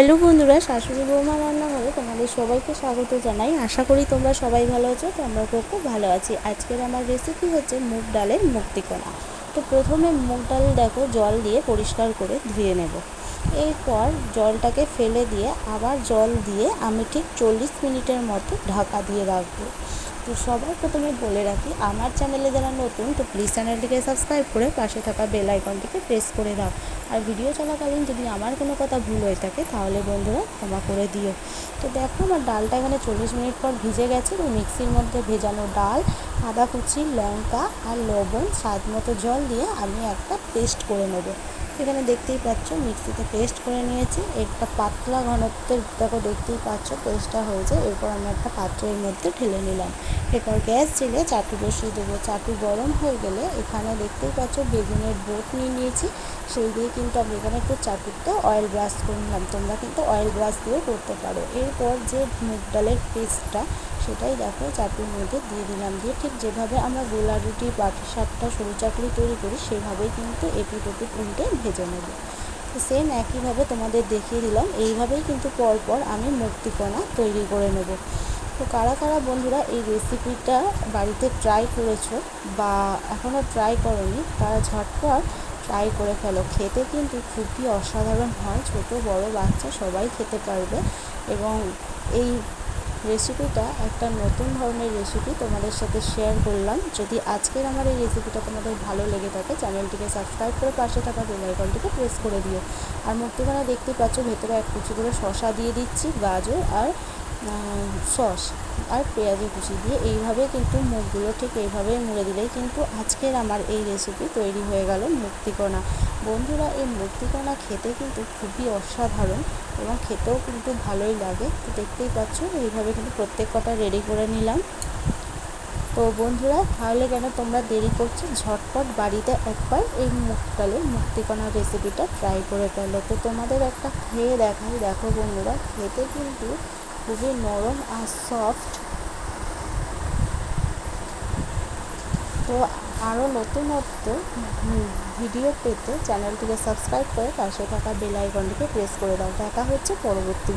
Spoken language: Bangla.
হ্যালো বন্ধুরা, শাশুড়ি বৌমা রান্নাঘরে তোমাদের সবাইকে স্বাগত জানাই। আশা করি তোমরা সবাই ভালো আছো। তো আমরা খুব ভালো আছি। আজকের আমার রেসিপি হচ্ছে মুগ ডালের মুক্তিকণা। তো প্রথমে মুগ ডাল দেখো জল দিয়ে পরিষ্কার করে ধুয়ে নেব। এরপর জলটাকে ফেলে দিয়ে আবার জল দিয়ে আমি ঠিক 40 মিনিটের মতো ঢাকা দিয়ে রাখবো। তো সবার প্রথমে বলে রাখি, আমার চ্যানেলে যারা নতুন তো প্লিজ চ্যানেলটিকে সাবস্ক্রাইব করে পাশে থাকা বেল আইকনটিকে প্রেস করে দাও। আর ভিডিও চলাকালীন যদি আমার কোনো কথা ভুল হয়ে থাকে তাহলে বন্ধুরা ক্ষমা করে দিও। তো দেখো আমার ডালটা এখানে 40 মিনিট পর ভিজে গেছে। তো মিক্সির মধ্যে ভেজানো ডাল, আদা কুচি, লঙ্কা আর লবণ, স্বাদ মতো জল দিয়ে আমি একটা পেস্ট করে নেব। এখানে দেখতেই পাচ্ছ মিক্সিতে পেস্ট করে নিয়েছি। একটা পাতলা ঘনত্বের দেখো দেখতেই পাচ্ছ পেস্টটা হয়েছে। এরপর আমি একটা পাত্রের মধ্যে ঢেলে নিলাম। এরপর গ্যাস জেলে চাটু বসিয়ে দেবো। চাটু গরম হয়ে গেলে এখানে দেখতেই পাচ্ছ বেগুনের বোট নিয়ে নিয়েছি। সেই দিয়ে কিন্তু আমি এখানে একটু চাটুতে অয়েল ব্রাশ করে নিলাম। তোমরা কিন্তু অয়েল ব্রাশ দিয়েও করতে পারো। এরপর যে মুগ ডালের পেস্টটা সেটাই দেখো চাটুর মধ্যে দিয়ে দিলাম। দিয়ে ঠিক যেভাবে আমরা গোলা রুটি, পাটিসাপটা, সরু চাকরি তৈরি করি সেভাবেই কিন্তু এপিট ওপিট উল্টে ভেজে নেব। সেম একইভাবে তোমাদের দেখিয়ে দিলাম। এইভাবেই কিন্তু পরপর আমি মুক্তিকণা তৈরি করে নেব। তো কারা কারা বন্ধুরা এই রেসিপিটা বাড়িতে ট্রাই করেছো বা এখনও ট্রাই করোনি তারা ঝটপট ট্রাই করে ফেলো। খেতে কিন্তু খুবই অসাধারণ হয়। ছোট বড় বাচ্চা সবাই খেতে পারবে। এবং এই রেসিপিটা একটা নতুন ধরনের রেসিপি তোমাদের সাথে শেয়ার করলাম। যদি আজকের আমার এই রেসিপিটা তোমাদের ভালো লেগে থাকে চ্যানেলটিকে সাবস্ক্রাইব করে পাশে থাকা বেল আইকনটিকে প্রেস করে দিও। আর মুক্তিকণা দেখতে পাচ্ছ ভেতরে এক কুচি করে শসা দিয়ে দিচ্ছি, গাজর আর সস আর পেঁয়াজি কুচি দিয়ে এইভাবে কিন্তু মুগগুলো ঠিক এইভাবে মুড়ে দিলেই কিন্তু আজকের আমার এই রেসিপি তৈরি হয়ে গেল মুক্তিকণা। বন্ধুরা এই মুক্তিকণা খেতে কিন্তু খুবই অসাধারণ এবং খেতেও কিন্তু ভালোই লাগে। তো দেখতেই পাচ্ছ এইভাবে কিন্তু প্রত্যেক কটা রেডি করে নিলাম। তো বন্ধুরা তাহলে কেন তোমরা দেরি করছো, ঝটপট বাড়িতে একবার এই মুগ ডালের মুক্তিকণার রেসিপিটা ট্রাই করে ফেলো। তো তোমাদের একটা খেয়ে দেখাই। দেখো বন্ধুরা খেতে কিন্তু খুবই নরম আর সফট। তো আরও নতুনত্ব ভিডিও পেতে চ্যানেলটিকে সাবস্ক্রাইব করে পাশে থাকা বেল আইকনটিকে প্রেস করে দাও। দেখা হচ্ছে পরবর্তী